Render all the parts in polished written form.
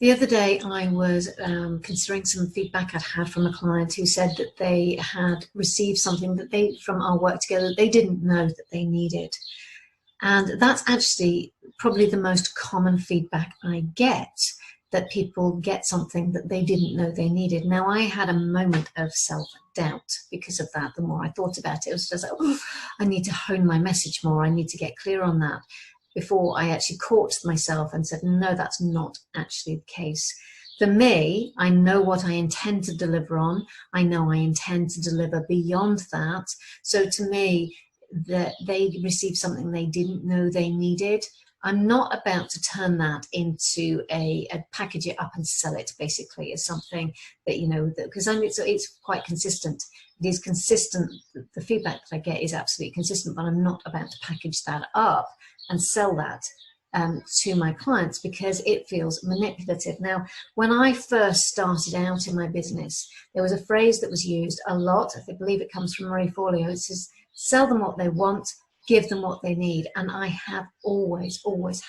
The other day I was considering some feedback I'd had from a client who said that they had received something that they, from our work together, that they didn't know that they needed. And that's actually probably the most common feedback I get, that people get something that they didn't know they needed. Now, I had a moment of self-doubt because of that. The more I thought about it, it was just like, oh, I need to hone my message more. I need to get clear on that, before I actually caught myself and said, no, that's not actually the case. For me, I know what I intend to deliver on. I know I intend to deliver beyond that. So to me, that they received something they didn't know they needed, I'm not about to turn that into a package it up and sell it, basically, as something that, you know, because it's quite consistent. It is consistent. The feedback that I get is absolutely consistent, but I'm not about to package that up and sell that to my clients, because it feels manipulative. Now, when I first started out in my business, there was a phrase that was used a lot. I believe it comes from Marie Forleo. It says, sell them what they want, give them what they need. And I have always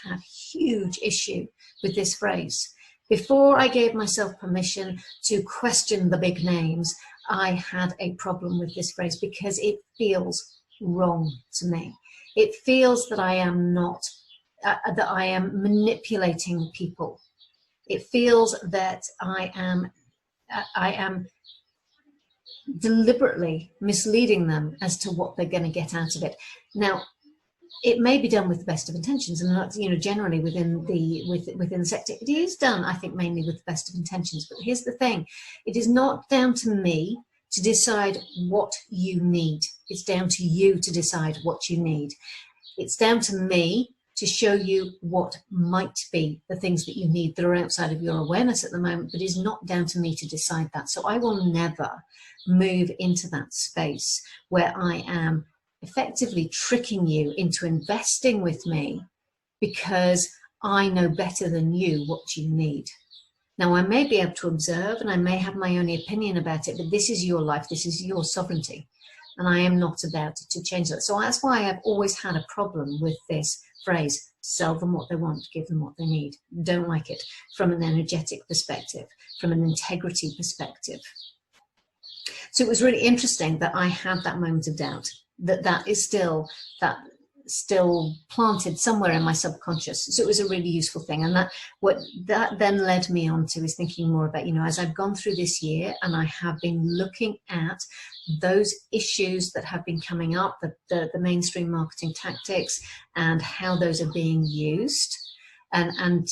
had huge issue with this phrase. Before I gave myself permission to question the big names, I had a problem with this phrase because it feels wrong to me. It feels that I am not, that I am manipulating people. It feels that I am deliberately misleading them as to what they're going to get out of it. Now, it may be done with the best of intentions, and that's, you know, generally within the sector, it is done, I think, mainly with the best of intentions. But here's the thing: it is not down to me to decide what you need. It's down to you to decide what you need. It's down to me to show you what might be the things that you need that are outside of your awareness at the moment, but it's not down to me to decide that. So I will never move into that space where I am effectively tricking you into investing with me because I know better than you what you need. Now, I may be able to observe and I may have my own opinion about it, but this is your life, this is your sovereignty, and I am not about to change that. So that's why I've always had a problem with this phrase: sell them what they want, give them what they need. Don't like it from an energetic perspective, from an integrity perspective. So it was really interesting that I had that moment of doubt, that is still planted somewhere in my subconscious. So it was a really useful thing. And what that then led me on to is thinking more about, you know, as I've gone through this year and I have been looking at those issues that have been coming up, the mainstream marketing tactics and how those are being used, and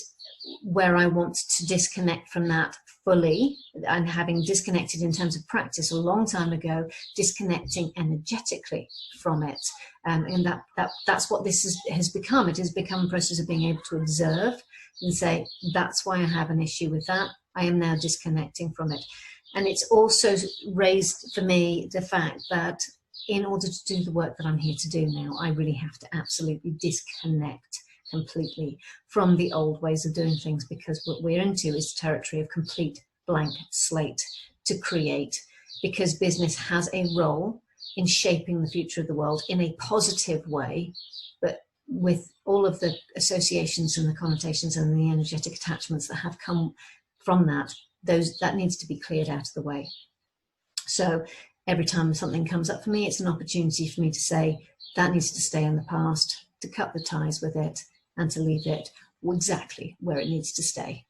where I want to disconnect from that fully, and having disconnected in terms of practice a long time ago, disconnecting energetically from it. And that's what this has become. It has become a process of being able to observe and say, that's why I have an issue with that. I am now disconnecting from it. And it's also raised for me the fact that in order to do the work that I'm here to do now, I really have to absolutely disconnect completely from the old ways of doing things, because what we're into is territory of complete blank slate to create, because business has a role in shaping the future of the world in a positive way, but with all of the associations and the connotations and the energetic attachments that have come from that, that needs to be cleared out of the way. So every time something comes up for me, it's an opportunity for me to say, that needs to stay in the past, to cut the ties with it, and to leave it exactly where it needs to stay.